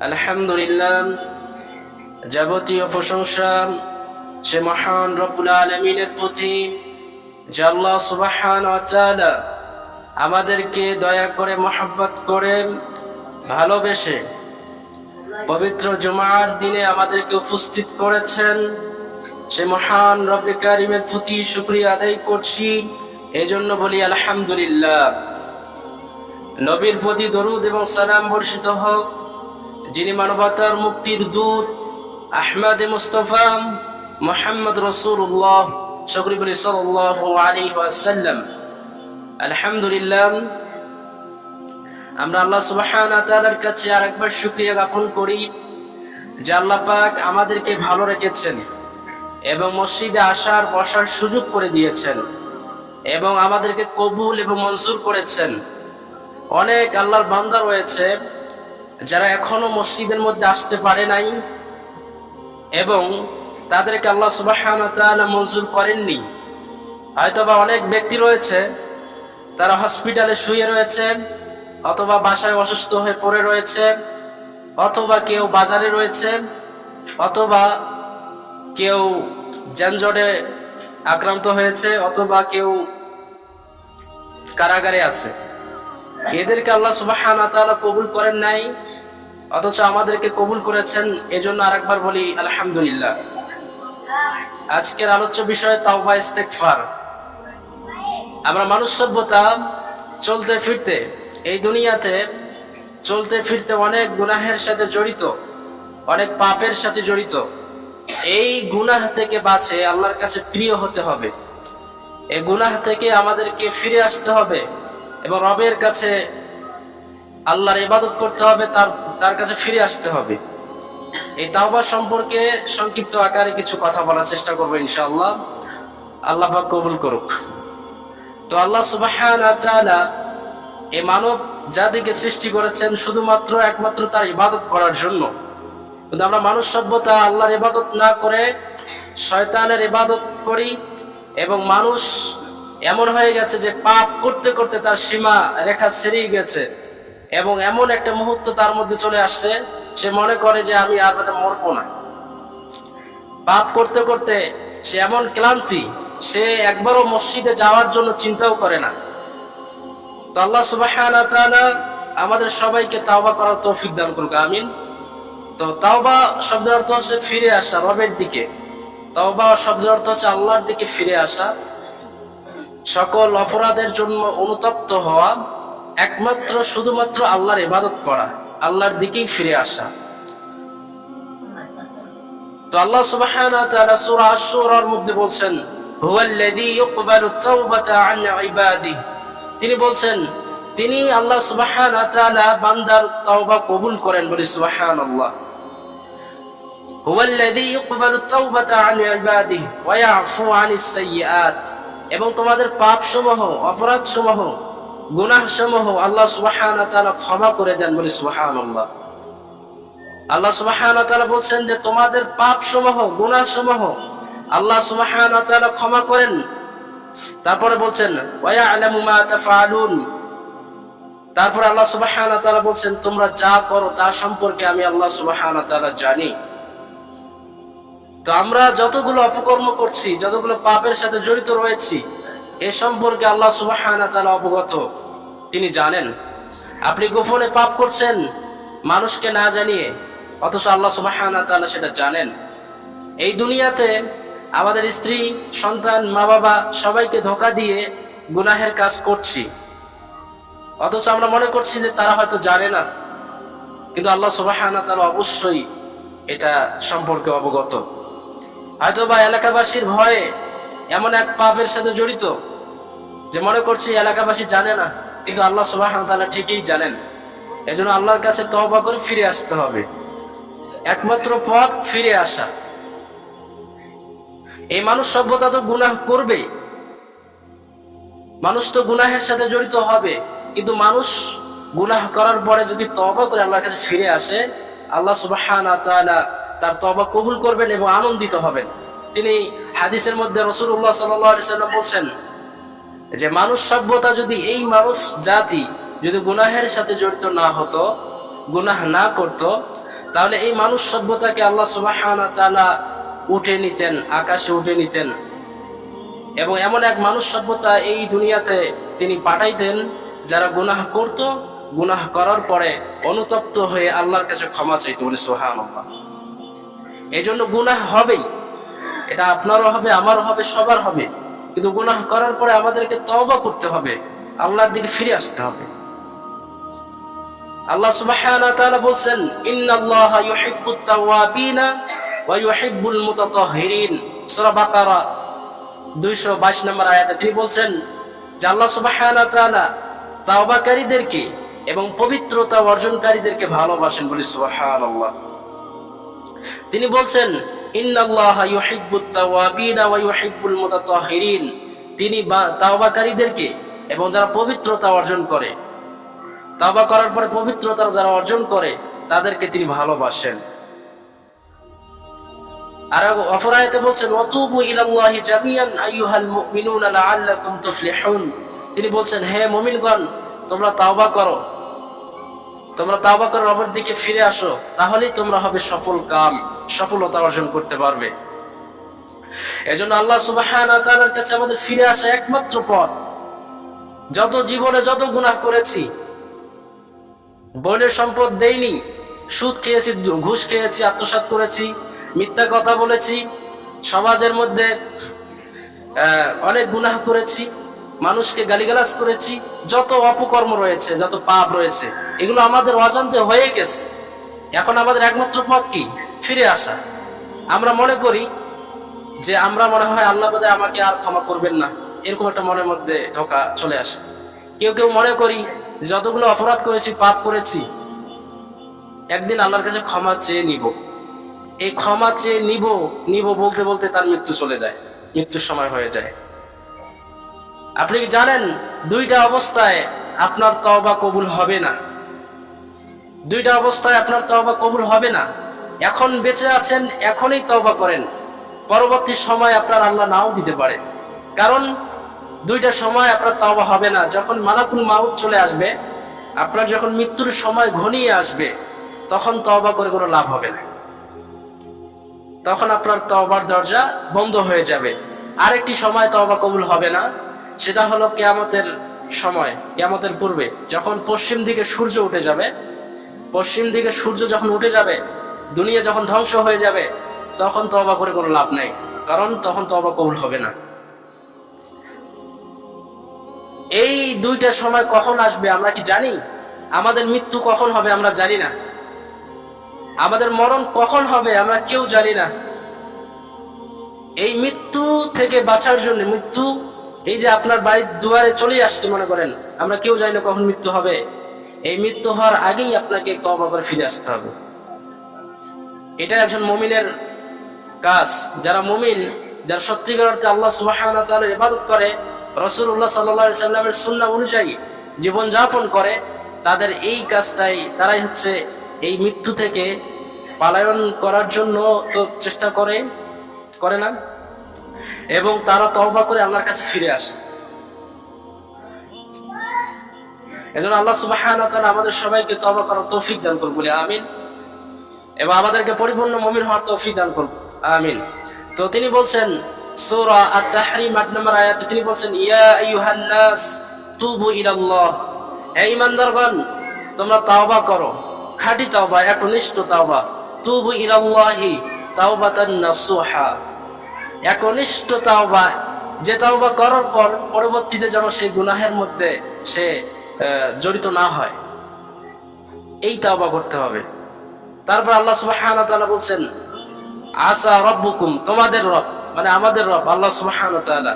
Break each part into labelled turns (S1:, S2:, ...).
S1: আলহামদুলিল্লাহ, যাবতীয় প্রশংসা সে মহান রব্বুল আলামিনের প্রতি, যে আল্লাহ সুবহানাহু ওয়া তাআলা আমাদেরকে দয়া করে মহব্বত করে ভালোবেসে পবিত্র জুমার দিনে আমাদেরকে উপস্থিত করেছেন। সে মহান রব্বে কারিমের প্রতি শুকরিয়া আদায় করছি, এজন্য বলি আলহামদুলিল্লাহ। নবীর প্রতি দরুদ এবং সালাম বর্ষিত হোক, যিনি মানবতার মুক্তির দূত আহমদ মুস্তফা মুহাম্মদ রাসূলুল্লাহ সকলে বলি সাল্লাল্লাহু আলাইহি ওয়াসাল্লাম। আলহামদুলিল্লাহ, আমরা আল্লাহ সুবহানাহু ওয়া তাআলার কাছে আরেকবার শুকরিয়া জ্ঞাপন করি যে আল্লাহ পাক আমাদেরকে ভালো রেখেছেন এবং মসজিদে আসার বসার সুযোগ করে দিয়েছেন এবং আমাদেরকে কবুল এবং মঞ্জুর করেছেন। অনেক আল্লাহর বান্দা রয়েছে যারা এখনো মসজিদের মধ্যে আসতে পারে নাই এবং তাদেরকে আল্লাহ সুবহানাহু ওয়া তাআলা মঞ্জুর করেননি। হয়তোবা অনেক ব্যক্তি রয়েছে তারা হসপিটালে শুয়ে রয়েছে, অথবা বাসায় অসুস্থ হয়ে পড়ে রয়েছে, অথবা কেউ বাজারে রয়েছে, অথবা কেউ যানজটে আক্রান্ত হয়েছে, অথবা কেউ কারাগারে আছে। এদেরকে আল্লাহ সুবহানাহু ওয়া তাআলা কবুল করেন নাই, অথচ আমাদেরকে কবুল করেছেন। এজন্য আরেকবার বলি আলহামদুলিল্লাহ। আজকের আলোচ্য বিষয় তাওবা ইস্তেগফার। আমরা মানুষ সভ্যতা চলতে ফিরতে এই দুনিয়াতে চলতে ফিরতে অনেক গুনাহের সাথে জড়িত, অনেক পাপের সাথে জড়িত। এই গুনাহ থেকে বাঁচে আল্লাহর কাছে প্রিয় হতে হবে, এই গুনাহ থেকে আমাদেরকে ফিরে আসতে হবে এবং রবের কাছে আল্লাহর ইবাদত করতে হবে, তার কাছে ফিরে আসতে হবে। এই তাওবা সম্পর্কে সংক্ষিপ্ত আকারে কিছু কথা বলার চেষ্টা করবো ইনশাআল্লাহ। আল্লাহ পাক কবুল করুক। তো আল্লাহ সুবহানাহু ওয়া তাআলা এই মানব জাতিকে সৃষ্টি করেছেন শুধুমাত্র একমাত্র তার ইবাদত করার জন্য। কিন্তু আমরা মানুষ সভ্যতা আল্লাহর ইবাদত না করে শয়তানের ইবাদত করি এবং মানুষ এমন হয়ে গেছে যে পাপ করতে করতে তার সীমা রেখা ছেড়েই গেছে এবং এমন একটা মুহূর্ত তার মধ্যে চলে আসছে, সে মনে করে যে আমি আর মরবো না। পাপ করতে করতে সে এমন ক্লান্তি, সে একবারও মসজিদে যাওয়ার জন্য চিন্তাও করে না। তো আল্লাহ সুবহানাহু ওয়া তাআলা আমাদের সবাইকে তাওবা করার তৌফিক দান করুক, আমিন। তো তাওবা শব্দের অর্থ হচ্ছে ফিরে আসা রবের দিকে। তাওবা শব্দের অর্থ হচ্ছে আল্লাহর দিকে ফিরে আসা, সকল অপরাধের জন্য অনুতপ্ত হওয়া, একমাত্র শুধুমাত্র আল্লাহর ইবাদত করা, আল্লাহর দিকেই ফিরে আসা। তো আল্লাহ সুবহানাহু ওয়া তাআলা সূরা আশ-শুরার মধ্যে বলছেন, হুয়াল্লাযী ইয়কবালু তাওবাতা আন ইবাদিহি, তিনি বলছেন তিনি আল্লাহ সুবহানাহু ওয়া তাআলা বান্দার তাওবা কবুল করেন। বলি সুবহানাল্লাহ। হুয়াল্লাযী ইয়কবালু তাওবাতা আন ইবাদিহি ওয়া ইয়াফু আনিস সাইয়্যাত, এবং তোমাদের পাপসমূহ, অপরাধসমূহ, গুনাহসমূহ আল্লাহ সুবহানাহু ওয়া তাআলা ক্ষমা করে দেন। বলি সুবহানাল্লাহ। আল্লাহ সুবহানাহু ওয়া তাআলা বলছেন যে তোমাদের পাপসমূহ, গুনাহসমূহ আল্লাহ সুবহানাহু ওয়া তাআলা ক্ষমা করেন। তারপরে বলছেন ওয়া ইয়ালামু মা তাফআলুন, তারপরে আল্লাহ সুবহানাহু ওয়া তাআলা বলছেন তোমরা যা করো তা সম্পর্কে আমি আল্লাহ সুবহানাহু ওয়া তাআলা জানি। তো আমরা যতগুলো অপকর্ম করছি, যতগুলো পাপের সাথে জড়িত রয়েছি, এ সম্পর্কে আল্লাহ সুবহানাহু ওয়া তাআলা অবগত, তিনি জানেন। আপনি গোপনে পাপ করছেন মানুষকে না জানিয়ে, অথচ আল্লাহ সুবহানাহু ওয়া তাআলা সেটা জানেন। এই দুনিয়াতে আমাদের স্ত্রী, সন্তান, মা বাবা সবাইকে ধোঁকা দিয়ে গুনাহের কাজ করছি, অথচ আমরা মনে করছি যে তারা হয়তো জানে না, কিন্তু আল্লাহ সুবহানাহু ওয়া তাআলা অবশ্যই এটা সম্পর্কে অবগত। হয়তোবা এলাকাবাসীর ভয়ে এমন এক পাপের সাথে জড়িত যে মনে করছি এলাকাবাসী জানে না, কিন্তু আল্লাহ সুবহানাহু ওয়া তাআলা ঠিকই জানেন। এজন্য আল্লাহর কাছে তওবা করে ফিরে আসতে হবে, একমাত্র পথ ফিরে আসা। এই মানুষ সভ্যতা তো গুনাহ করবে, মানুষ তো গুনাহের সাথে জড়িত হবে, কিন্তু মানুষ গুনাহ করার পরে যদি তওবা করে আল্লাহর কাছে ফিরে আসে, আল্লাহ সুবহানাহু ওয়া তাআলা তার তওবা কবুল করবেন এবং আনন্দিত হবেন। তিনি হাদিসের মধ্যে রাসূলুল্লাহ সাল্লাল্লাহু আলাইহি ওয়াসাল্লাম বলছেন যে মানুষ সভ্যতা যদি, এই মানুষ জাতি যদি গুনাহের সাথে জড়িত না হতো, গুনাহ না করত, তাহলে এই মানুষ সভ্যতাকে আল্লাহ সুবহানাহু ওয়া তাআলা উঠে নিতেন, আকাশে উঠে নিতেন, এবং এমন এক মানুষ সভ্যতা এই দুনিয়াতে তিনি পাঠাইতেন যারা গুনাহ করত, গুনাহ করার পরে অনুতপ্ত হয়ে আল্লাহর কাছে ক্ষমা চাইত। বলে সুবহানাল্লাহ। এই জন্য গুনাহ হবেই, এটা আপনারও হবে, আমারও হবে, সবার হবে, কিন্তু গুনাহ করার পরে আমাদেরকে তওবা করতে হবে, আল্লাহর দিকে ফিরে আসতে হবে। আল্লাহ সুবহানাহু ওয়া তাআলা বলেন, ইন্নাল্লাহা ইউহিব্বুত তাওয়াবিনা ওয়া ইউহিব্বুল মুতাতাহহিরিন। সূরা বাকারা 222 নম্বর আয়াতে তিনি বলছেন যে আল্লাহ সুবহানাহু ওয়া তাআলা তাওবাকারীদেরকে এবং পবিত্রতা অর্জনকারীদেরকে ভালোবাসেন। বলি সুবহানাল্লাহ। তিনি বলছেন, ইন্নাল্লাহা ইউহিব্বুত তাওয়াবিনা ওয়া ইউহিব্বুল মুতাতাহহিরিন। তিনি তাওবাকারীদেরকে এবং যারা পবিত্রতা অর্জন করে, তাওবা করার পরে পবিত্রতা যারা অর্জন করে তাদেরকে তিনি ভালোবাসেন। আর অপর আয়াতে বলছেন, ওয়াতুবু ইলাল্লাহি জামিআন আইয়ুহাল মুমিনুনা লাআল্লাকুম তুফলিহুন। তিনি বলছেন, হে মুমিনগণ, তোমরা তাওবা করো, তোমরা তাওবা করে রবের দিকে ফিরে আসো, তাহলেই তোমরা হবে সফলতা অর্জন করতে পারবে। এজন্য আল্লাহ সুবহানাহু ওয়া তাআলার কাছে আমাদের ফিরে আসা একমাত্র পথ। জীবনে যত গুনাহ করেছি, বোনের সম্পদ দেইনি, সুদ খেয়েছি, ঘুষ খেয়েছি, আত্মসাৎ করেছি, মিথ্যা কথা বলেছি, সমাজের মধ্যে অনেক গুনাহ করেছি, মানুষকে গালিগালাজ করেছি, যত অপকর্ম রয়েছে, যত পাপ রয়েছে, এগুলো আমাদের অজান্তে হয়ে গেছে। এখন আমাদের একমাত্র পথ কি? ফিরে আসা। আমরা মনে করি যে আমরা মনে হয় আল্লাহ বোধহয় আমাকে আর ক্ষমা করবেন না, এরকম একটা মনের মধ্যে ধোঁকা চলে আসে। কেউ কেউ মনে করি যতগুলো অপরাধ করেছি, পাপ করেছি, একদিন আল্লাহর কাছে ক্ষমা চেয়ে নিব। এই ক্ষমা চেয়ে নিব বলতে বলতে তার মৃত্যু চলে যায়, মৃত্যুর সময় হয়ে যায়। আপনি কি জানেন দুইটা অবস্থায় আপনার তওবা কবুল হবে না? দুইটা অবস্থায় আপনার তওবা কবুল হবে না। এখন বেঁচে আছেন, এখনই তওবা করেন, পরবর্তী সময় আপনার আল্লাহ নাও দিতে পারে। কারণ দুইটা সময় আপনার তওবা হবে না। যখন মালাকুল মাউত চলে আসবে, আপনার যখন মৃত্যুর সময় ঘনিয়ে আসবে, তখন তওবা করে কোনো লাভ হবে না, তখন আপনার তওবার দরজা বন্ধ হয়ে যাবে। আরেকটি সময় তওবা কবুল হবে না, সেটা হলো কিয়ামতের সময়, কিয়ামতের পূর্বে, যখন পশ্চিম দিকে সূর্য উঠে যাবে। পশ্চিম দিকে সূর্য যখন উঠে যাবে, দুনিয়া যখন ধ্বংস হয়ে যাবে, তখন তওবা করে কোনো লাভ নাই, কারণ তখন তওবা কবুল হবে না। এই দুইটা সময় কখন আসবে আমরা কি জানি? আমাদের মৃত্যু কখন হবে আমরা জানি না, আমাদের মরণ কখন হবে আমরা কেউ জানি না। এই মৃত্যু থেকে বাঁচার জন্য, মৃত্যু এই যে আপনার বাড়ির দুয়ারে চলে আসছে, মনে করেন, আমরা কেউ জানি না কখন মৃত্যু হবে। এই মৃত্যু হওয়ার আগেই আপনাকে তওবা করে ফিরে আসতে হবে। এটা একজন মুমিনের কাজ। যারা মুমিন, যারা সত্যিকার অর্থে আল্লাহ সুবহানাহু ওয়া তাআলার ইবাদত করে, রাসূলুল্লাহ সাল্লাল্লাহু আলাইহি সাল্লামের সুন্নাহ অনুযায়ী জীবন যাপন করে, তাদের এই কাজটাই, তারাই হচ্ছে এই মৃত্যু থেকে পলায়ন করার জন্য তো চেষ্টা করে না, এবং তারা তওবা করে আল্লাহর কাছে ফিরে আসে। এজন্য আল্লাহ সুবহানাহু ওয়া তাআলা আমাদের সবাইকে তওবা করার তৌফিক দান করুন, বলি আমিন, এবং আমাদেরকে পরিপূর্ণ মুমিন হওয়ার তৌফিক দান করুন, আমিন। তো তিনি বলছেন সূরা আত-তাহরীম ৮ নম্বর আয়াতে তিনি বলছেন, ইয়া আইয়ুহান নাস তুবু ইলাল্লাহ। হে ঈমানদারগণ, তোমরা তাওবা করো, খাঁটি তাওবা, একনিষ্ঠ তাওবা। তুবু ইলাল্লাহি তাওবাতান নাসুহা, একনিষ্ঠ তাওবা, যে তাওবা করার পর পরবর্তীতে যেন সেই গুনাহের মধ্যে সে জড়িত না হয়, এই তাওবা করতে হবে। তারপর আল্লাহ সুবহানাহু ওয়া তাআলা বলছেন, আসা রাব্বুকুম, তোমাদের রব মানে আমাদের রব আল্লাহ সুবহানাহু ওয়া তাআলা,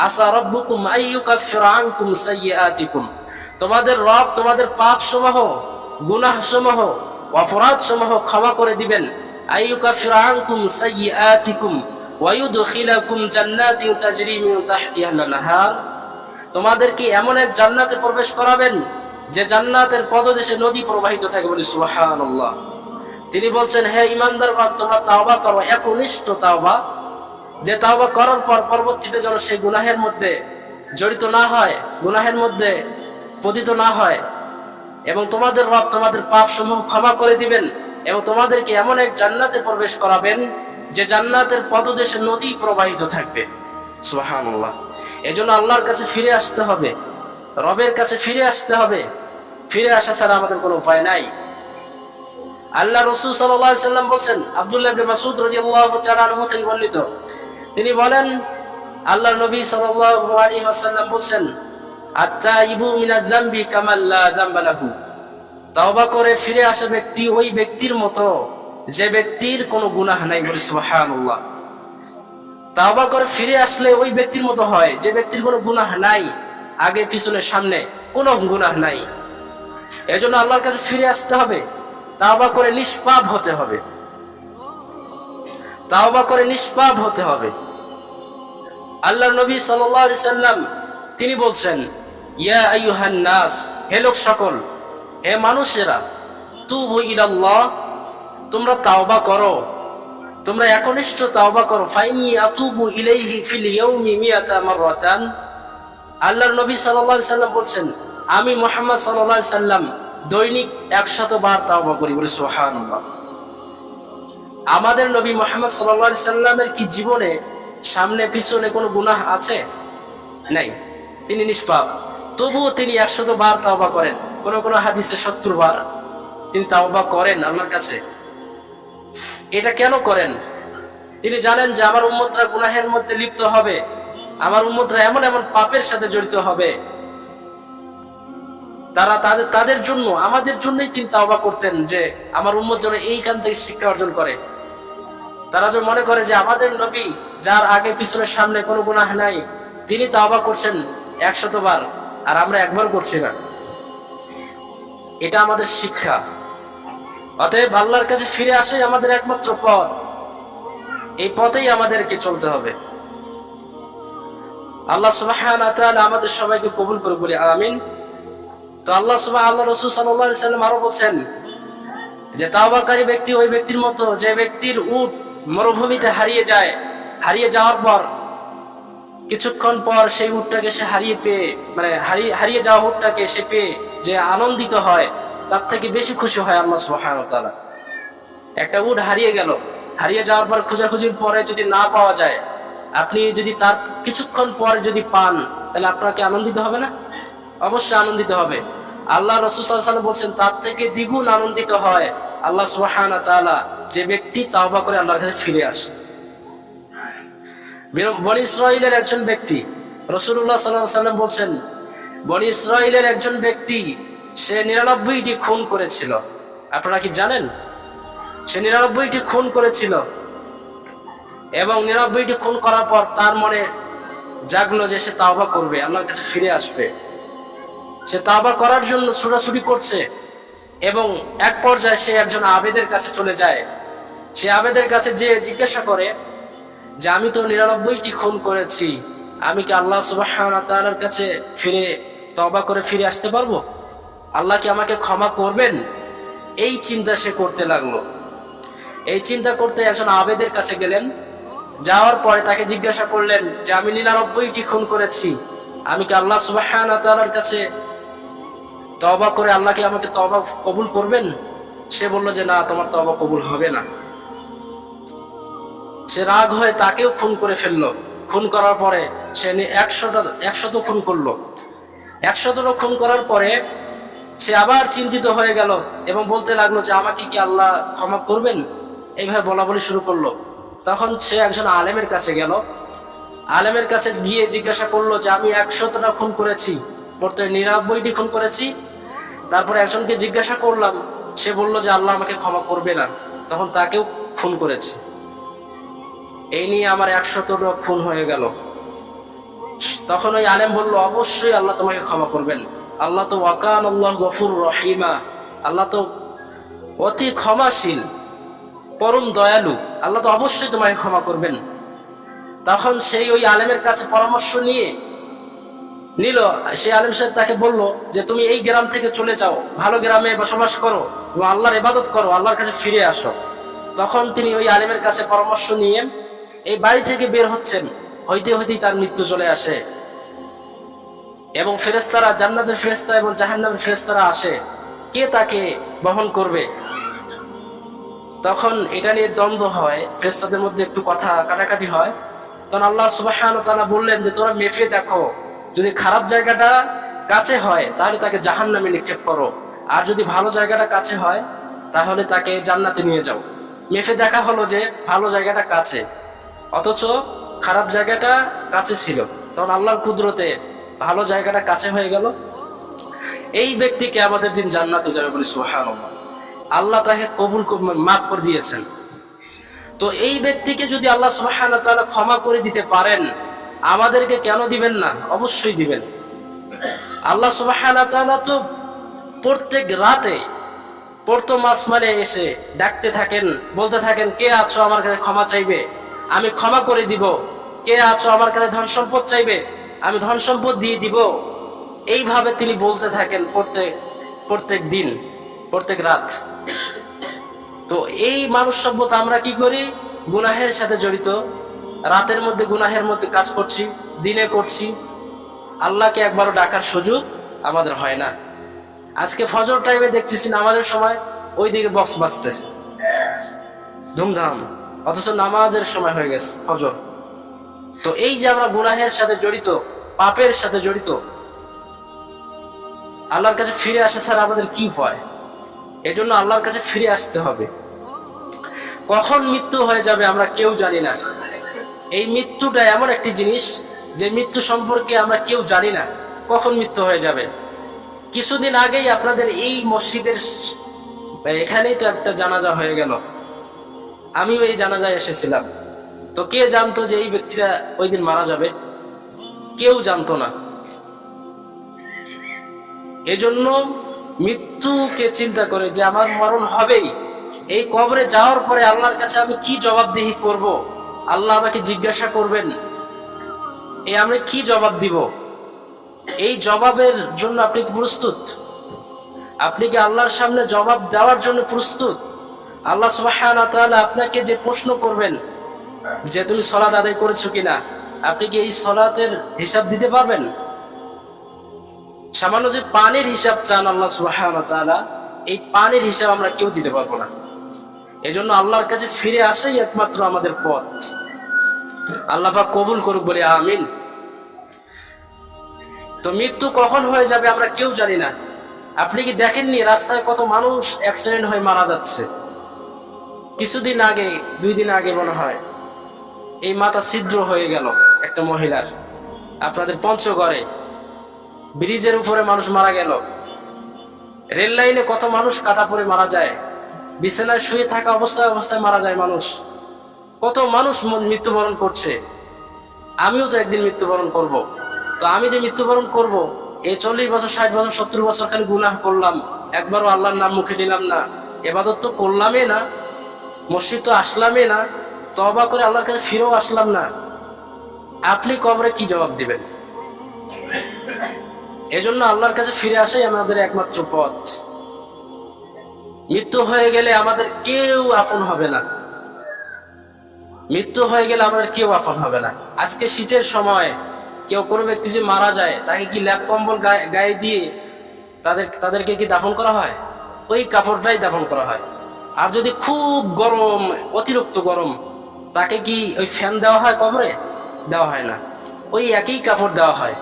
S1: আসা রাব্বুকুম আইয়ুকাফিরা আনকুম সাইয়্যাতিকুম, তোমাদের রব তোমাদের পাপ সমূহ, গুনাহ সমূহ, অপরাধ সমূহ ক্ষমা করে দিবেন। আইয়ুকাফিরা আনকুম সাইয়্যাতিকুম ওয়া ইউদখিলাকুম জান্নাতিন তাজরি মিন তাহতিহা আল-আনহার, তোমাদেরকে এমন এক জান্নাতে প্রবেশ করাবেন যে জান্নাতের পদদেশে নদী প্রবাহিত থাকে। বলি সুবহানাল্লাহ। তিনি বলছেন, হে ঈমানদারগণ, তোমরা তাওবা করো, একনিষ্ঠ তাওবা, যে তাওবা করার পর পরবর্তীতে যেন সেই গুনাহের মধ্যে জড়িত না হয়, গুনাহের মধ্যে পতিত না হয়, এবং তোমাদের রব তোমাদের পাপ সমূহ ক্ষমা করে দিবেন, এবং তোমাদেরকে এমন এক জান্নাতে প্রবেশ করাবেন যে জান্নাতের পদদেশে নদী প্রবাহিত থাকবে। সুবহানাল্লাহ। এজন্য আল্লাহর কাছে ফিরে আসতে হবে, রবের কাছে ফিরে আসতে হবে। ফিরে আসা ছাড়া আমাদের কোনো উপায় নাই। আল্লাহ রাসূল সাল্লাল্লাহু আলাইহি সাল্লাম বলেন, আব্দুল্লাহ ইবনে মাসউদ রাদিয়াল্লাহু তাআলা আনহু থেকে বর্ণিত, তিনি বলেন আল্লাহর নবী সাল্লাল্লাহু আলাইহি ওয়াসাল্লাম বলেন, আত-তাইবু মিনাজ যামবি কামান লা যামবা লাহু। তওবা করে ফিরে আসা ব্যক্তি ওই ব্যক্তির মতো যে ব্যক্তির কোনো গুনাহ নাই। বলি সুবহানাল্লাহ। তওবা করে ফিরে আসলে ওই ব্যক্তির মতো হয় যে ব্যক্তির কোনো গুনাহ নাই, আগে পিছনে সামনে কোনো গুনাহ নাই। এজন্য আল্লাহর কাছে ফিরে আসতে হবে, তাওবা করে নিষ্পাপ হতে হবে, তাওবা করে নিষ্পাপ হতে হবে। আল্লাহর নবী সাল্লাল্লাহু আলাইহি সাল্লাম তিনি বলছেন, ইয়া আইয়ুহান নাস, হে লোক সকল, হে মানুষেরা, তুবু ইলাল্লাহ, তোমরা তাওবা করো, তোমরা একনিষ্ঠ তাওবা করো। ফাইনি আতুবু ইলাইহি ফিল ইয়াউমি মিয়াতা মাররাতান। আল্লাহর নবী সাল্লাল্লাহু আলাইহি সাল্লাম বলছেন, আমি মুহাম্মদ সাল্লাল্লাহু আলাইহি সাল্লাম দৈনিক 100 বার তাওবা করি। বলে সুবহানাল্লাহ। আমাদের নবী মুহাম্মদ সাল্লাল্লাহু আলাইহি সাল্লামের কি জীবনে সামনে পিছনে কোনো গুনাহ আছে? নাই, তিনি নিষ্পাপ। তবুও তিনি 100 বার তাওবা করেন, কোন হাদিসে 70 বার তিনি তাওবা করেন আল্লাহর কাছে। এটা কেন করেন? তিনি জানেন যে আমার উম্মতরা গুনাহের মধ্যে লিপ্ত হবে, আমার উম্মতরা এমন এমন পাপের সাথে জড়িত হবে, তারা তাদের জন্য, আমাদের জন্যই তিনি তাওবা করতেন, যে আমার উম্মত যেন এইখান থেকে শিক্ষা অর্জন করে। তারা যেন মনে করে যে আমাদের নবী, যার আগে পিছনে সামনে কোনো গুনাহ নাই, তিনি তাওবা করছেন 100 বার, আর আমরা একবার করছি না। এটা আমাদের শিক্ষা। অতএব আল্লাহর কাছে ফিরে আসাই আমাদের একমাত্র পথ, এই পথেই আমাদেরকে চলতে হবে। আল্লাহ সুবহানাহু ওয়া তাআলা আমাদের সবাইকে কবুল করে, বলি আমিন। তো আল্লাহ রাসূল সাল্লাল্লাহু আলাইহি সাল্লাম আরো বলছেন যে তাওবাকারী ব্যক্তি ওই ব্যক্তির মতো যে ব্যক্তির উট মরুভূমিতে হারিয়ে যায়, হারিয়ে যাওয়ার পর কিছুক্ষণ পর সেই উটটাকে সে হারিয়ে যাওয়া উটটাকে সে পেয়ে যে আনন্দিত হয়, তার থেকে বেশি খুশি হয় আল্লাহ সুবহানাহু ওয়া তাআলা। একটা উট হারিয়ে গেল, হারিয়ে যাওয়ার পর খোঁজাখুঁজির পরে যদি না পাওয়া যায়, আপনি যদি তার কিছুক্ষণ পরে যদি পান, তাহলে আপনাকে আনন্দিত হবে না? অবশ্যই আনন্দিত হবে। আল্লাহ রাসূল সাল্লাল্লাহু আলাইহি ওয়াসাল্লাম বলছেন, তার থেকে দ্বিগুণ আনন্দিত হয় আল্লাহ সুবহানাহু ওয়া তাআলা যে ব্যক্তি তাওবা করে আল্লাহর কাছে ফিরে আসে। বনী ইসরাঈলের একজন ব্যক্তি, রাসূলুল্লাহ সাল্লাল্লাহু আলাইহি ওয়াসাল্লাম বলছেন, বনী ইসরাঈলের একজন ব্যক্তি সে 99টি খুন করেছিল। আপনারা কি জানেন? সে 99টি খুন করেছিল, এবং 99টি খুন করার পর তার মনে জাগলো যে সে তাওবা করবে, আল্লাহর কাছে ফিরে আসবে। সে তাওবা করার জন্য ছুটাছুটি করছে, এবং এক পর্যায়ে সে একজন আবেদের কাছে চলে যায়। সে আবেদের কাছে যে জিজ্ঞাসা করে যে আমি তো 99টি খুন করেছি, আমি কি আল্লাহ সুবহানাহু ওয়া তাআলার কাছে ফিরে তওবা করে ফিরে আসতে পারবো? আল্লাহ কি আমাকে ক্ষমা করবেন? এই চিন্তা সে করতে লাগলো। এই চিন্তা করতে একজন আবেদের কাছে গেলেন। যাওয়ার পরে তাকে জিজ্ঞাসা করলেন যে আমি 99টি খুন করেছি, আমি কি আল্লাহ সুবহানাহু ওয়া তাআলার কাছে তওবা করে আল্লাহ কি আমাকে তওবা কবুল করবেন? সে বলল যে না, তোমার তওবা কবুল হবে না। সে রাগ হয়ে তাকেও খুন করে ফেললো। খুন করার পরে সে 100 খুন করলো। 100 খুন করার পরে সে আবার চিন্তিত হয়ে গেল এবং বলতে লাগলো যে আমাকে কি আল্লাহ ক্ষমা করবেন? এইভাবে বলা বলি শুরু করলো। তখন সে একজন আলেমের কাছে গেল। আলেমের কাছে গিয়ে জিজ্ঞাসা করলো যে আমি 100টা খুন করেছি, বলতে 99টি খুন করেছি। তারপরে একজনকে জিজ্ঞাসা করলাম, সে বললো যে আল্লাহ আমাকে ক্ষমা করবে না, তখন তাকেও খুন করেছি। এই নিয়ে আমার 100টা খুন হয়ে গেল। তখন ওই আলেম বলল, অবশ্যই আল্লাহ তোমাকে ক্ষমা করবেন। আল্লাহ তো ওয়াকান আল্লাহ গফুর রহিমা, আল্লাহ তো অতি ক্ষমাশীল, পরম দয়ালু, আল্লাহ তো অবশ্যই তোমাকে ক্ষমা করবেন। তখন সেই ওই আলেমের কাছে পরামর্শ নিল। সেই আলেম সাহেব তাকে বলল যে তুমি এই গ্রাম থেকে চলে যাও, ভালো গ্রামে বসবাস করো এবং আল্লাহর ইবাদত করো, আল্লাহর কাছে ফিরে আসো। তখন তিনি ওই আলেমের কাছে পরামর্শ নিয়ে এই বাড়ি থেকে বের হচ্ছেন, হইতে হইতেই তার মৃত্যু চলে আসে। এবং ফেরেশতারা, জান্নাতের ফেরেশতা এবং জাহান্নামের ফেরেশতারা আসে। কে তাকে বহন করবে? তখন এটা নিয়ে দ্বন্দ্ব হয়, ফেরেশতাদের মধ্যে একটু কথা কাটাকাটি হয়। তখন আল্লাহ সুবহানাহু ওয়া তাআলা বললেন যে তোরা মেপে দেখো, যদি খারাপ জায়গাটা কাছে হয় তাহলে তাকে জাহান্নামে নিক্ষেপ করো, আর যদি ভালো জায়গাটা কাছে হয় তাহলে তাকে জান্নাতে নিয়ে যাও। মেপে দেখা হলো যে ভালো জায়গাটা কাছে, অথচ খারাপ জায়গাটা কাছে ছিল। তখন আল্লাহর কুদরতে ভালো জায়গাটা কাছে হয়ে গেল। এই ব্যক্তিকে আমাদের দিন জান্নাতে যাবে বলে সুবহানাল্লাহ। আল্লাহ তাকে কবুল মাফ করে দিয়েছেন। তো এই ব্যক্তিকে যদি আল্লাহ সুবহানাহু ওয়া তাআলা ক্ষমা করে দিতে পারেন, আমাদেরকে কেন দিবেন না? অবশ্যই দিবেন। আল্লাহ সুবহানাহু ওয়া তাআলা তো প্রত্যেক রাতে প্রথম আসমানে এসে ডাকতে থাকেন, বলতে থাকেন, কে আছো আমার কাছে ক্ষমা চাইবে, আমি ক্ষমা করে দিব। কে আছো আমার কাছে ধন সম্পদ চাইবে, আমি ধন সম্পদ দিয়ে দিব। এইভাবে তিনি বলতে থাকেন প্রত্যেক দিন, প্রত্যেক রাত। তো এই মানুষ সভ্যতা আমরা কি করি? গুনাহের সাথে জড়িত, রাতের মধ্যে গুনাহের মধ্যে কাজ করছি, দিনে করছি। আল্লাহকে একবারও ডাকার সুযোগ আমাদের হয় না। আজকে ফজর টাইমে দেখতেছি নামাজের সময় ওইদিকে বক্স বাজতেছে ধুমধাম, অথচ নামাজের সময় হয়ে গেছে ফজর। তো এই যে আমরা গুনাহের সাথে জড়িত, পাপের সাথে জড়িত, আল্লাহর কাছে ফিরে আসা ছাড়া আমাদের কি ভয়? এজন্য আল্লাহর কাছে ফিরে আসতে হবে। কখন মৃত্যু হয়ে যাবে আমরা কেউ জানি না। এই মৃত্যুটা এমন একটি জিনিস যে মৃত্যু সম্পর্কে আমরা কেউ জানি না কখন মৃত্যু হয়ে যাবে। কিছুদিন আগেই আপনাদের এই মসজিদের এখানেই তো একটা জানাজা হয়ে গেল, আমিও এই জানাজায় এসেছিলাম। তো কে জানতো যে এই ব্যক্তিরা ওই দিন মারা যাবে? কেউ জানতো না। এজন্য মৃত্যুকে চিন্তা করে যে আমার মরণ হবেই, এই কবরে যাওয়ার পরে আল্লাহর কাছে আমি কি জবাবদিহি করব, আল্লাহ আমাকে জিজ্ঞাসা করবেন, আমি কি জবাব দিব? এই জবাবের জন্য আপনি কি প্রস্তুত? আপনি কি আল্লাহর সামনে জবাব দেওয়ার জন্য প্রস্তুত? আল্লাহ সুবহানাহু ওয়া তাআলা আপনাকে যে প্রশ্ন করবেন যে তুমি সালাত আদায় করেছো কিনা, আপনি কি এই সালাতের হিসাব দিতে পারবেন? সামান্য যে পানির হিসাব চান আল্লাহ সুবহানাহু ওয়া তাআলা, এই পানির হিসাব আমরা কেউ দিতে পারবো না। এজন্য আল্লাহর কাছে ফিরে আসাই একমাত্র আমাদের পথ। আল্লাহ পাক কবুল করুক বলে আমিন। তো মৃত্যু কখন হয়ে যাবে আমরা কেউ জানি না। আপনি কি দেখেননি রাস্তায় কত মানুষ অ্যাক্সিডেন্ট হয়ে মারা যাচ্ছে? কিছুদিন আগে, 2 দিন আগে মনে হয়, এই মাথা ছিদ্র হয়ে গেল একটা মহিলার, আপনাদের পঞ্চগড়ে ব্রিজের উপরে মানুষ মারা গেল। রেল লাইনে কত মানুষ কাটা পড়ে মারা যায়, বিছানায় শুয়ে থাকা অবস্থায় মারা যায় মানুষ। কত মানুষ মৃত্যুবরণ করছে। আমিও তো একদিন মৃত্যুবরণ করব। তো আমি যে মৃত্যুবরণ করব, এই 40 বছর, 60 বছর, 70 বছর খালি গুনাহ করলাম, একবারও আল্লাহর নাম মুখে নিলাম না, ইবাদত তো করলামই না, মসজিদ তো আসলামই না, তওবা করে আল্লাহর কাছে ফিরেও আসলাম না। আপনি কবরে কি জবাব দিবেন? এজন্য আল্লাহর কাছে ফিরে আসাই আমাদের একমাত্র পথ। মৃত্যু হয়ে গেলে আমাদের কেউ আপন হবে না। মৃত্যু হয়ে গেলে আমাদের কেউ আপন হবে না। আজকে শীতের সময় কেউ কোনো ব্যক্তি যে মারা যায়, তাকে কি ল্যাপ কম্বল গায়ে দিয়ে তাদেরকে কি দাফন করা হয়? ওই কাপড়টাই দাফন করা হয়। আর যদি খুব গরম, অতিরিক্ত গরম, তাকে কি ওই ফ্যান দেওয়া হয়? কবরে দেওয়া হয় না, ওই একই কাপড় দেওয়া হয়।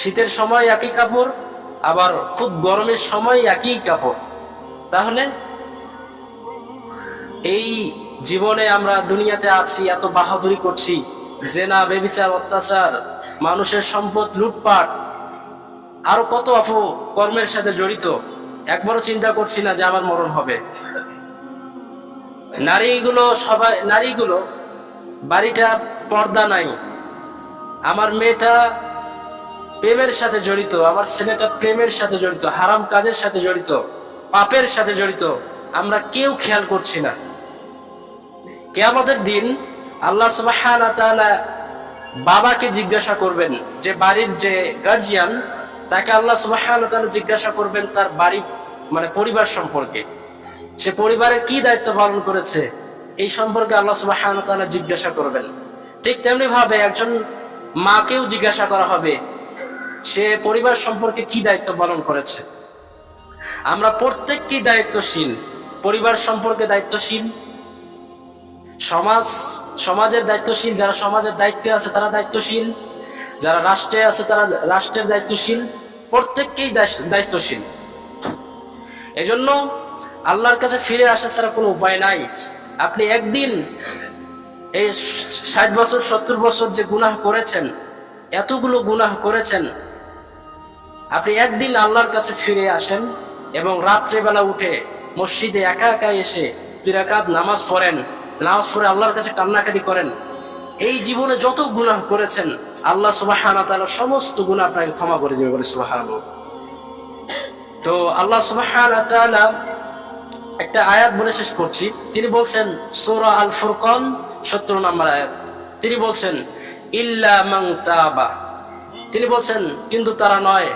S1: শীতের সময় একই কাপড়, আবার খুব গরমের সময় একই কাপড়। তাহলে এই জীবনে আমরা দুনিয়াতে আছি, এত বাহাদুরি করছি, জেনা, ব্যভিচার, অত্যাচার, মানুষের সম্পদ লুটপাট, আরো কত কর্মের সাথে জড়িত। একবারও চিন্তা করছি না যে আমার মরণ হবে। নারীগুলো বাড়িটা পর্দা নাই, আমার মেয়েটা প্রেমের সাথে জড়িত, আমার ছেলেটা প্রেমের সাথে জড়িত, হারাম কাজের সাথে জড়িত, পাপের সাথে জড়িত, আমরা কেউ খেয়াল করছি না। কিয়ামতের দিন আল্লাহ সুবহানাহু ওয়া তাআলা বাবাকে জিজ্ঞাসা করবেন, যে বাড়ির যে গার্জিয়ান, তাকে আল্লাহ সুবহানাহু ওয়া তাআলা জিজ্ঞাসা করবেন তার বাড়ি মানে পরিবার সম্পর্কে, সে পরিবারের কি দায়িত্ব পালন করেছে এই সম্পর্কে আল্লাহ সুবহানাহু ওয়া তাআলা জিজ্ঞাসা করবেন। ঠিক তেমনি ভাবে একজন মাকেও জিজ্ঞাসা করা হবে সে পরিবার সম্পর্কে কি দায়িত্ব পালন করেছে। আমরা প্রত্যেককেই দায়িত্বশীল, পরিবার সম্পর্কে দায়িত্বশীল, সমাজের দায়িত্বশীল, যারা সমাজের দায়িত্বে আছে তারা দায়িত্বশীল, যারা রাষ্ট্রে আছে তারা রাষ্ট্রের দায়িত্বশীল, প্রত্যেককেই দায়িত্বশীল। এজন্য আল্লাহর কাছে ফিরে আসা ছাড়া কোনো উপায় নাই। আপনি একদিন এই 60 বছর 70 বছর যে গুনাহ করেছেন, এতগুলো গুনাহ করেছেন, আপনি একদিন আল্লাহর কাছে ফিরে আসেন এবং রাত্রেবেলা উঠে মসজিদে একা একা এসে 2 রাকাত নামাজ পড়েন, নামাজ পড়ে আল্লাহর কাছে কান্নাকাটি করেন। এই জীবনে যত গুনাহ করেছেন আল্লাহ সুবহানাহু ওয়া তাআলা সমস্ত গুনাহ আপনাকে ক্ষমা করে দেবে বলে সুবহানাল্লাহ। তো আল্লাহ সুবহানাহু ওয়া তাআলা একটা আয়াত বলে শেষ করছি। তিনি বলছেন সূরা আল ফুরকান 70 নম্বর আয়াত, তিনি বলছেন ইল্লা মান তাবা, তিনি বলছেন কিন্তু তারা নয়,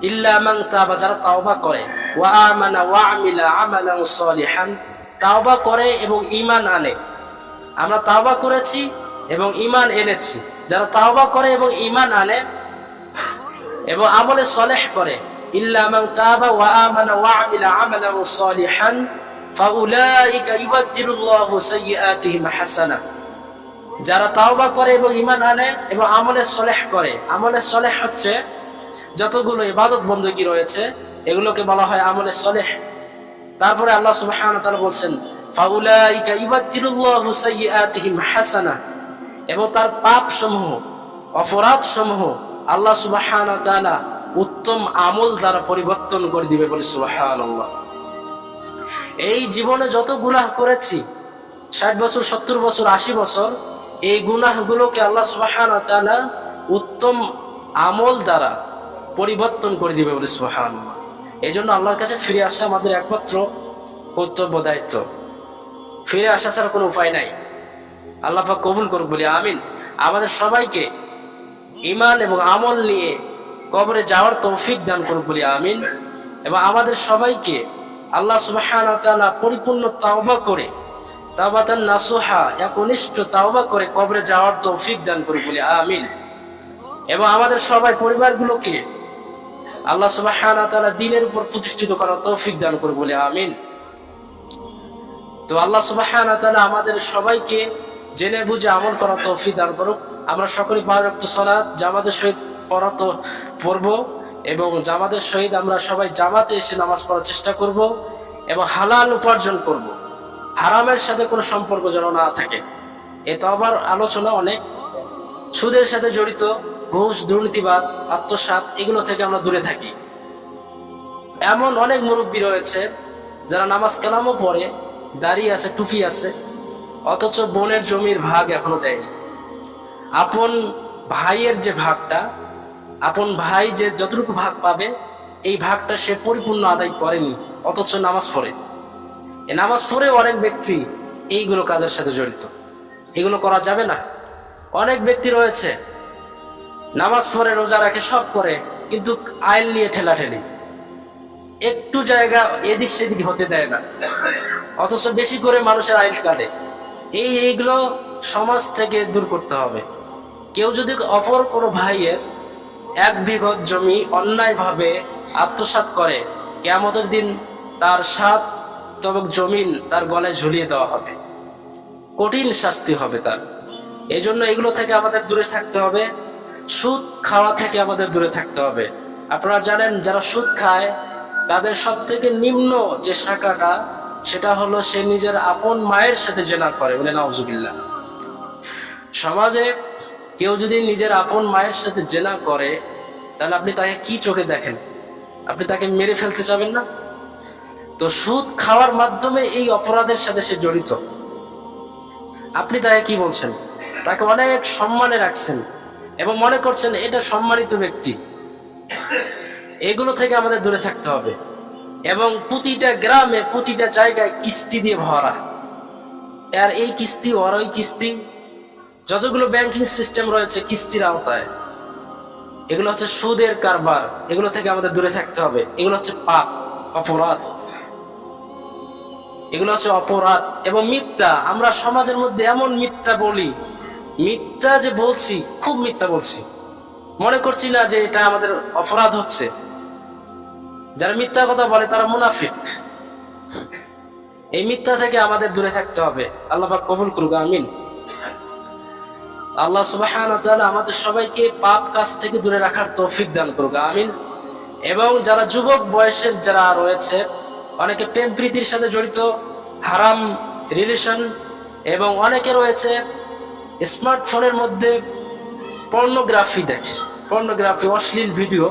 S1: ইল্লা মান তাবা, যারা তাওবা করে, ওয়া আমানা ওয়া আমিলা আমালান সালিহান, তাওবা করে এবং ঈমান আনে। আমরা তাওবা করেছি এবং ঈমান এনেছি। যারা তাওবা করে এবং ঈমান আনে এবং আমলে সালেহ করে, ইল্লা মান তাবা ওয়া আমানা ওয়া আমিলা আমালান সালিহান ফাউলাইকা ইউবাদদিলুল্লাহু সাইয়্যাতিহিম হাসানাহ, যারা তাওবা করে এবং ঈমান আনে এবং আমলে সালেহ করে। আমলে সালেহ হচ্ছে যতগুলো ইবাদত বندگی রয়েছে এগুলোকে বলা হয় আমলে সালেহ। তারপরে আল্লাহ সুবহানাহু ওয়া তাআলা বলছেন ফাউলাইকা ইউবাদদিলুল্লাহু সাইয়্যাতিহিম হাসানাহ, এবং তার পাপ সমূহ, অপরাধ সমূহ আল্লাহ সুবহানাহু ওয়া তাআলা উত্তম আমল দ্বারা পরিবর্তন করে দিবে বলে সুবহানাল্লাহ। এই জীবনে যত গুনাহ করেছি 60 বছর 70 বছর 80 বছর, এই গুনাহগুলোকে আল্লাহ সুবহানাহু ওয়া তাআলা উত্তম আমল দ্বারা পরিবর্তন করে দিবে বলে সুবহানাল্লাহ। এই জন্য আল্লাহর কাছে ফিরে আসা আমাদের একমাত্র কর্তব্য, দায়িত্ব। ফিরে আসা ছাড়া কোনো উপায় নাই। আল্লাহ পাক কবুল করুক বলি আমিন। আমাদের সবাইকে ঈমান এবং আমল নিয়ে কবরে যাওয়ার তৌফিক দান করুক বলি আমিন। এবং আমাদের সবাইকে আল্লাহ সুবহানাহু ওয়া তাআলা পরিপূর্ণ তাওবা করে, তাওবাতান নাসুহা, একনিষ্ঠ তাওবা করে কবরে যাওয়ার তৌফিক দান করুক বলি আমিন। এবং আমাদের সবাই পরিবারগুলোকে আল্লাহ সুবহানাহু ওয়া তাআলা দ্বীনের উপর প্রতিষ্ঠিত করার তৌফিক দান করুক বলি আমিন। তো আল্লাহ সুবহানাহু ওয়া তাআলা আমাদের সবাইকে জেনে বুঝে আমল করার তৌফিক দান করুক। আমরা সকলে 5 ওয়াক্ত সালাত জামাতের সহিত পড়ব এবং জামাতের সহিত আমরা সবাই জামাতে এসে নামাজ পড়ার চেষ্টা করব এবং হালাল উপার্জন করব, হারামের সাথে কোনো সম্পর্ক যেন না থাকে। এ তো আবার আলোচনা অনেক, সুদের সাথে জড়িত, ঘুষ, দুর্নীতিবাদ, আত্মসাৎ, এগুলো থেকে আমরা দূরে থাকি। এমন অনেক মুরব্বী রয়েছে যারা নামাজ কালামও পড়ে, দাড়ি আছে, টুপি আছে, অথচ বোনের জমির ভাগ এখনো দেয়নি। আপন ভাইয়ের যে ভাগটা, আপন ভাই যে যতটুকু ভাগ পাবে এই ভাগটা সে পরিপূর্ণ আদায় করেনি, অথচ নামাজ পড়ে। এই নামাজ পড়ে অনেক ব্যক্তি এইগুলো কাজের সাথে জড়িত। এগুলো করা যাবে না। অনেক ব্যক্তি রয়েছে নামাজ পড়ে, রোজা রাখে, সব করে, কিন্তু আইন নিয়ে ঠেলাঠেলি, একটু জায়গা এদিক সেদিক হতে দেয় না, অথচ বেশি করে মানুষের আইন কাটে। এইগুলো সমাজ থেকে দূর করতে হবে। কেউ যদি অপর কোনো ভাইয়ের 1 বিঘা জমি অন্যায়ভাবে আত্মসাৎ করে, কিয়ামতের দিন তার 7 তবক জমিন তার গলায় ঝুলিয়ে দেওয়া হবে, কঠিন শাস্তি হবে তার। এই জন্য এগুলো থেকে আমাদের দূরে থাকতে হবে। সুদ খাওয়া থেকে আমাদের দূরে থাকতে হবে। আপনারা জানেন যারা সুদ খায় তাদের সব থেকে নিম্ন যে শাখাটা, সেটা হলো সে নিজের আপন মায়ের সাথে জেনা করে, বলে নাউজুবিল্লাহ। সমাজে কেউ যদি নিজের আপন মায়ের সাথে জেনা করে, তাহলে আপনি তাকে কি চোখে দেখেন? আপনি তাকে মেরে ফেলতে চাবেন না? তো সুদ খাওয়ার মাধ্যমে এই অপরাধের সাথে সে জড়িত। আপনি তাকে কি বলছেন? তাকে অনেক সম্মানে রাখছেন এবং মনে করছেন এটা সম্মানিত ব্যক্তি। এগুলো থেকে আমাদের দূরে থাকতে হবে। এবং প্রতিটা গ্রামে, প্রতিটা জায়গায় কিস্তি দিয়ে ভরা, আর এই কিস্তি আর ওই কিস্তি, যতগুলো ব্যাংকিং সিস্টেম রয়েছে কিস্তির আওতায়, এগুলো হচ্ছে সুদের কারবার। এগুলো থেকে আমাদের দূরে থাকতে হবে। এগুলো হচ্ছে পাপ, অপরাধ, এগুলো হচ্ছে অপরাধ। এবং মিথ্যা, আমরা সমাজের মধ্যে এমন মিথ্যা বলি, মিথ্যা যে বলছি, খুব মিথ্যা বলছি, মনে করছি না যে এটা আমাদের অপরাধ হচ্ছে। যারা মিথ্যা কথা বলে তারা মুনাফিক। এই মিথ্যা থেকে আমাদের দূরে থাকতে হবে। আল্লাহ পাক কবুল করুক, আমিন। আল্লাহ সুবহানাহু ওয়া তাআলা আমাদের সবাইকে পাপ কাজ থেকে দূরে রাখার তৌফিক দান করুক, আমিন। এবং যারা যুবক বয়সের যারা রয়েছে, অনেকে প্রেম প্রীতির সাথে জড়িত, হারাম রিলেশন, এবং অনেকে রয়েছে স্মার্টফোনের মধ্যে পর্নোগ্রাফি দেখে, পর্নোগ্রাফি, অশ্লীল ভিডিও,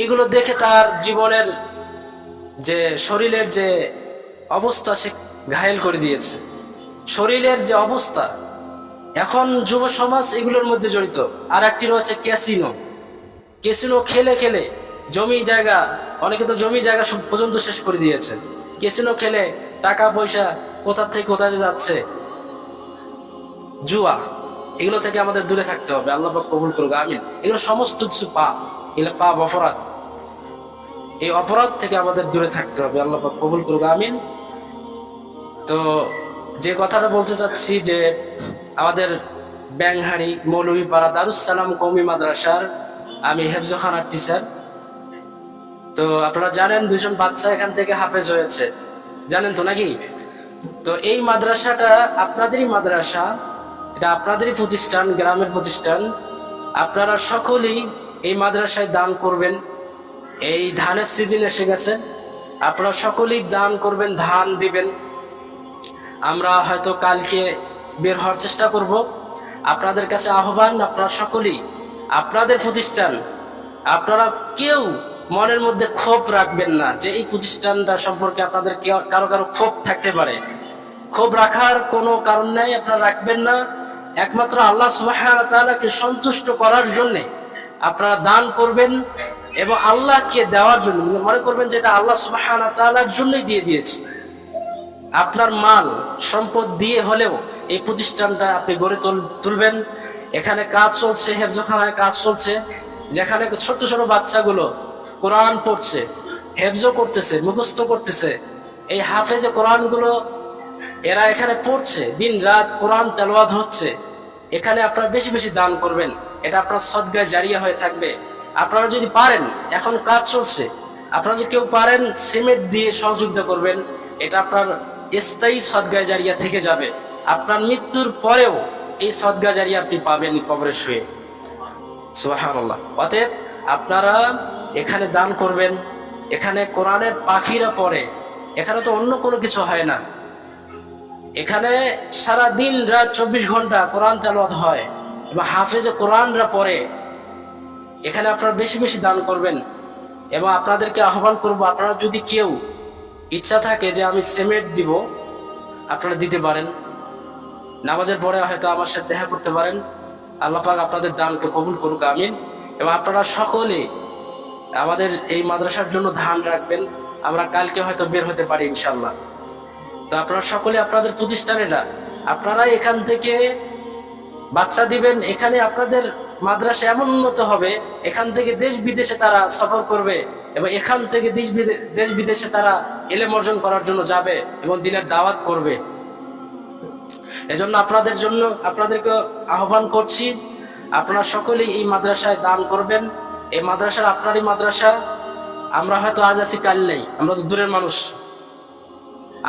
S1: এগুলো দেখে তার জীবনের যে শরীরের যে অবস্থা সে ঘায়েল করে দিয়েছে। শরীরের যে অবস্থা, এখন যুব সমাজ এগুলোর মধ্যে জড়িত। আর একটি রয়েছে ক্যাসিনো। ক্যাসিনো খেলে খেলে জমি জায়গা, অনেকে তো জমি জায়গা পর্যন্ত শেষ করে দিয়েছে। ক্যাসিনো খেলে টাকা পয়সা কোথা থেকে কোথায় যাচ্ছে, জুয়া, এগুলো থেকে আমাদের দূরে থাকতে হবে। আল্লাহ পাক কবুল করুক, আমিন। এগুলো সমস্ত কিছু পাপ, এগুলো পাপ, অপরাধ। এই অপরাধ থেকে আমাদের দূরে থাকতে হবে। আল্লাহ পাক কবুল করুক, আমিন। তো যে কথাটা বলতে চাচ্ছি যে আমাদের ব্যাংহারি মৌলভীপাড়া দারুস সালাম কওমি মাদ্রাসার আমি হেফজো খানার টিচার। তো আপনারা জানেন 2জন বাচ্চা এখান থেকে হাফেজ হয়েছে, জানেন তো নাকি? তো এই মাদ্রাসাটা আপনাদেরই মাদ্রাসা, এটা আপনাদেরই প্রতিষ্ঠান, গ্রামের প্রতিষ্ঠান। আপনারা সকলেই এই মাদ্রাসায় দান করবেন। এই ধানের সিজন এসে গেছে, আপনারা সকলেই দান করবেন, ধান দিবেন। আমরা হয়তো কালকে বের হওয়ার চেষ্টা করব। আপনাদের কাছে আহ্বান, আপনারা সকলেই, আপনাদের প্রতিষ্ঠান, আপনারা কেউ মনের মধ্যে ক্ষোভ রাখবেন না যে এই প্রতিষ্ঠানটা সম্পর্কে আপনাদের কারো কারো ক্ষোভ থাকতে পারে। ক্ষোভ রাখার কোনো কারণ নাই, আপনারা রাখবেন না। একমাত্র আল্লাহ সুবহানাহু ওয়া তাআলাকে সন্তুষ্ট করার জন্য আপনারা দান করবেন এবং আল্লাহকে দেওয়ার জন্য মনে করবেন যে এটা আল্লাহ সুবহানাহু ওয়া তাআলার জন্যই দিয়ে দিয়েছি। আপনার মাল সম্পদ দিয়ে হলেও এই প্রতিষ্ঠানটা আপনি গড়ে তুলবেন। এখানে কাজ চলছে, হেফজোখানায় কাজ চলছে, যেখানে ছোট ছোট বাচ্চাগুলো কোরআন পড়ছে, হেফজো করতেছে, মুখস্থ করতেছে। এই হাফেজে কোরআনগুলো এরা এখানে পড়ছে, দিন রাত কোরআন তেলাওয়াত হচ্ছে। এখানে আপনারা বেশি বেশি দান করবেন, এটা আপনার সদকায়ে জারিয়া হয়ে থাকবে। আপনারা যদি পারেন, এখন কাজ চলছে, আপনারা যদি কেউ পারেন সিমেন্ট দিয়ে সহযোগিতা করবেন, এটা আপনার স্থায়ী সদকায়ে জারিয়া থেকে যাবে। আপনার মৃত্যুর পরেও এই সদকায়ে জারিয়া আপনি পাবেন কবরে শুয়ে। সুবহানাল্লাহ। অতএব আপনারা এখানে দান করবেন। এখানে কোরআনের পাখিরা পড়ে, এখানে তো অন্য কোনো কিছু হয় না। এখানে সারা দিন রাত 24 ঘন্টা কোরআন তেলাওয়াত হয় এবং হাফেজে কোরআনরা পড়ে। এখানে আপনারা বেশি বেশি দান করবেন এবং আপনাদেরকে আহ্বান করব, আপনারা যদি কেউ ইচ্ছা থাকে যে আমি সিমেন্ট দিব, আপনারা দিতে পারেন। নামাজের পরে হয়তো আমার সাথে দেখা করতে পারেন। আল্লাহ পাক আপনাদের দানকে কবুল করুক, আমিন। এবং আপনারা সকলে আমাদের এই মাদ্রাসার জন্য ধান রাখবেন। আমরা কালকে হয়তো বের হতে পারি ইনশাল্লাহ। তো আপনারা সকলে আপনাদের প্রতিষ্ঠানেরা আপনারা এখান থেকে বাচ্চা দিবেন। এখানে আপনাদের মাদ্রাসা এমন উন্নত হবে, এখান থেকে দেশ বিদেশে তারা সফর করবে এবং এখান থেকে দেশ বিদেশে তারা ইলম অর্জন করার জন্য যাবে এবং দিনের দাওয়াত করবে। এজন্য আপনাদেরকে আহ্বান করছি, আপনারা সকলেই এই মাদ্রাসায় দান করবেন। এই মাদ্রাসার আপনারই মাদ্রাসা। আমরা হয়তো আজ আছি, কাল নেই, আমরা তো দূরের মানুষ।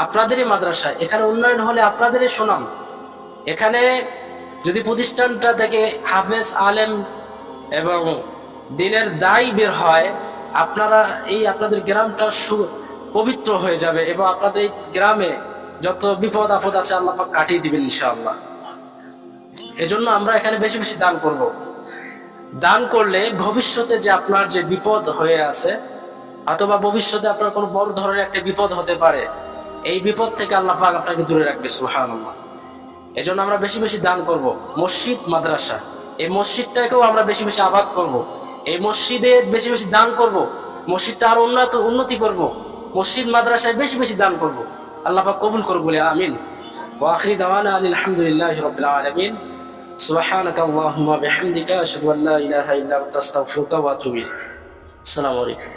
S1: আপনাদেরই মাদ্রাসা, এখানে উন্নয়ন হলে আপনাদেরই সুনাম। এখানে যদি প্রতিষ্ঠানটা থেকে হাফেজ, আলেম এবং দিনের দায় বের হয়, আপনাদের গ্রামটা পবিত্র হয়ে যাবে এবং আপনাদের এই গ্রামে যত বিপদ আপদ আছে আল্লাহ পাক কাটিয়ে দিবেন ইনশাআল্লাহ। এজন্য আমরা এখানে বেশি বেশি দান করব। দান করলে ভবিষ্যতে যে আপনার যে বিপদ হয়ে আছে, অথবা ভবিষ্যতে আপনার কোনো বড় ধরনের একটা বিপদ হতে পারে, এই বিপদ থেকে আল্লাহ পাক আপনাকে দূরে রাখবে, সুবহানাল্লাহ। এজন্য আমরা বেশি বেশি দান করব। মসজিদ, মাদ্রাসা, এই মসজিদটাকেও আমরা বেশি বেশি আবাদ করব। এই মসজিদে বেশি বেশি দান করব। মসজিদটা আরো উন্নতি করব। মসজিদ মাদ্রাসায় বেশি বেশি দান করব। আল্লাহ পাক কবুল করুক বলে আমিন। ওয়া আখিরু দাওয়ানা আলহামদুলিল্লাহি রাব্বিল আলামিন। সুবহানাকা আল্লাহুম্মা বিহামদিকা আশহাদু আল্লা ইলাহা ইল্লা আনতা আস্তাগফিরুকা ওয়া আতুবু ইলাইক। আসসালামু আলাইকুম।